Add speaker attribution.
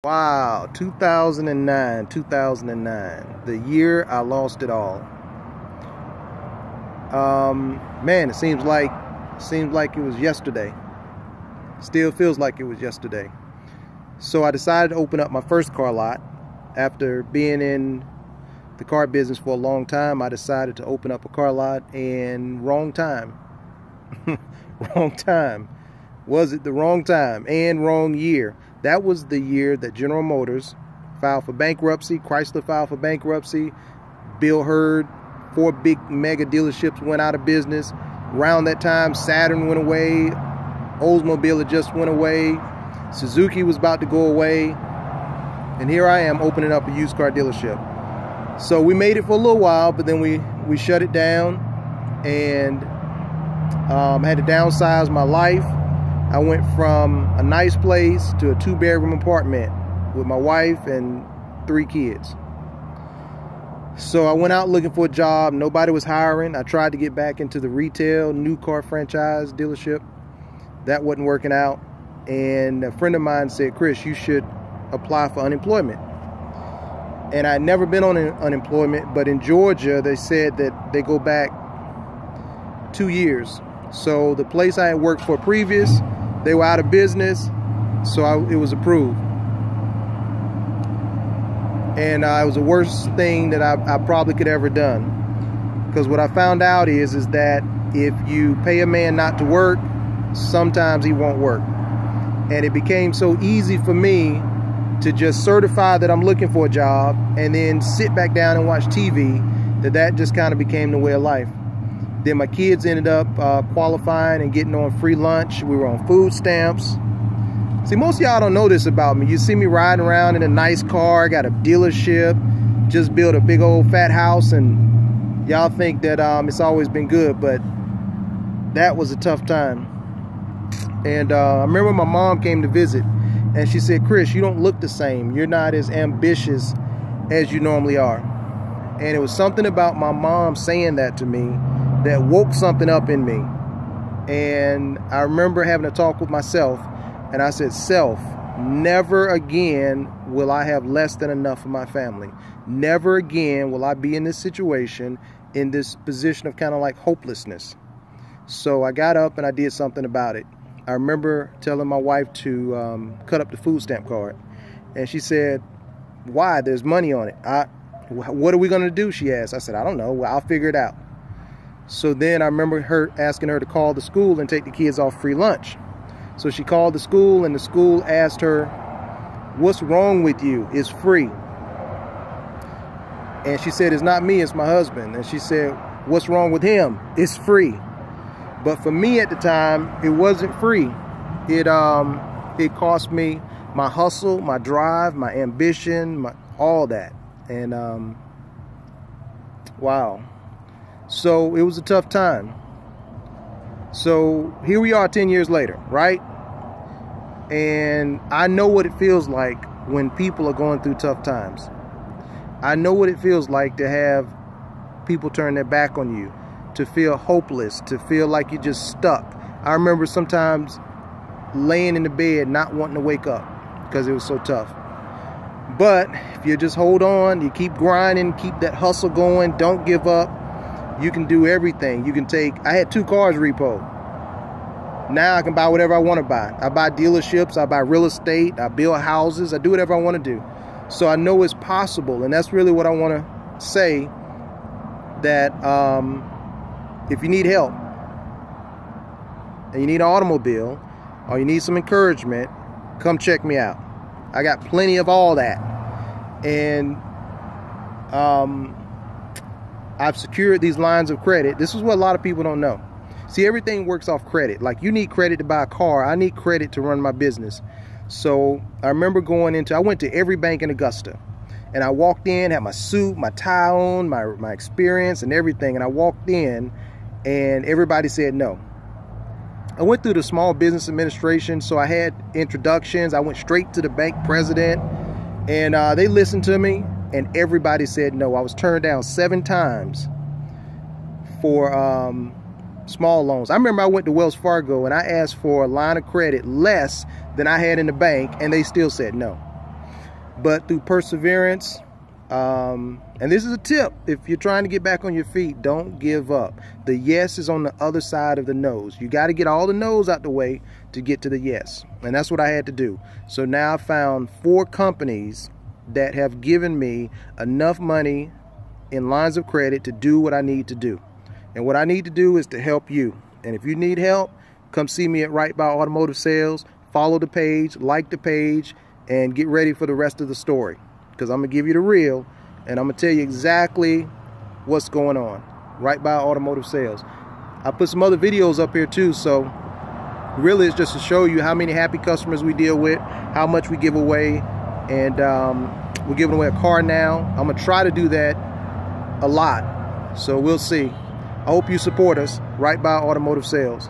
Speaker 1: Wow, 2009, the year I lost it all. Man, it seems like it was yesterday. Still feels like it was yesterday. So I decided to open up my first car lot. After being in the car business for a long time, I decided to open up a car lot, and wrong time. Wrong time. Was it the wrong time and wrong year? That was the year that General Motors filed for bankruptcy, Chrysler filed for bankruptcy, Bill Hurd, 4 big mega dealerships went out of business. Around that time, Saturn went away, Oldsmobile had just went away, Suzuki was about to go away, and here I am opening up a used car dealership. So we made it for a little while, but then we shut it down and had to downsize my life. I went from a nice place to a 2-bedroom apartment with my wife and 3 kids. So I went out looking for a job. Nobody was hiring. I tried to get back into the retail, new car franchise dealership. That wasn't working out. And a friend of mine said, "Chris, you should apply for unemployment." And I'd never been on unemployment, but in Georgia, they said that they go back 2 years. So the place I had worked for previous, they were out of business, so it was approved. And it was the worst thing that I probably could ever done. Because what I found out is that if you pay a man not to work, sometimes he won't work. And it became so easy for me to just certify that I'm looking for a job and then sit back down and watch TV, that just kind of became the way of life. Then my kids ended up qualifying and getting on free lunch. We were on food stamps. See, most of y'all don't know this about me. You see me riding around in a nice car, got a dealership, just built a big old fat house, and y'all think that it's always been good, but that was a tough time. And I remember my mom came to visit, and she said, "Chris, you don't look the same. You're not as ambitious as you normally are." And it was something about my mom saying that to me that woke something up in me. And I remember having a talk with myself, and I said, "Self, never again will I have less than enough for my family. Never again will I be in this situation, in this position of kind of like hopelessness." So I got up and I did something about it. I remember telling my wife to cut up the food stamp card, and she said, "Why? There's money on it." "What are we going to do?" she asked. I said, "I don't know. Well, I'll figure it out." So then I remember asking her to call the school and take the kids off free lunch. So she called the school, and the school asked her, "What's wrong with you? It's free." And she said, "It's not me, it's my husband." And she said, "What's wrong with him? It's free." But for me at the time, it wasn't free. It cost me my hustle, my drive, my ambition, all that. And wow. So it was a tough time. So here we are 10 years later, right? And I know what it feels like when people are going through tough times. I know what it feels like to have people turn their back on you, to feel hopeless, to feel like you're just stuck. I remember sometimes laying in the bed not wanting to wake up because it was so tough. But if you just hold on, you keep grinding, keep that hustle going, don't give up, you can do everything. You can I had 2 cars repo. Now I can buy whatever I want to buy. I buy dealerships, I buy real estate, I build houses, I do whatever I want to do. So I know it's possible, and that's really what I want to say, that if you need help, and you need an automobile, or you need some encouragement, come check me out. I got plenty of all that. And I've secured these lines of credit. This is what a lot of people don't know. See, everything works off credit. Like, you need credit to buy a car. I need credit to run my business. So I remember I went to every bank in Augusta. And I walked in, had my suit, my tie on, my experience and everything. And I walked in, and everybody said no. I went through the Small Business Administration, so I had introductions. I went straight to the bank president, and they listened to me, and everybody said no. I was turned down 7 times for small loans. I remember I went to Wells Fargo, and I asked for a line of credit less than I had in the bank, and they still said no. but through perseverance, and this is a tip, if you're trying to get back on your feet, don't give up. The yes is on the other side of the no's. You got to get all the no's out the way to get to the yes, and that's what I had to do. So now I found 4 companies that have given me enough money in lines of credit to do what I need to do. And what I need to do is to help you. And if you need help, come see me at Right By Automotive Sales. Follow the page, like the page, and get ready for the rest of the story, because I'm gonna give you the real, and I'm gonna tell you exactly what's going on. Right By Automotive Sales. I put some other videos up here too, so really it's just to show you how many happy customers we deal with, how much we give away, and we're giving away a car now. I'm gonna try to do that a lot, so we'll see. I hope you support us. Right By Automotive Sales.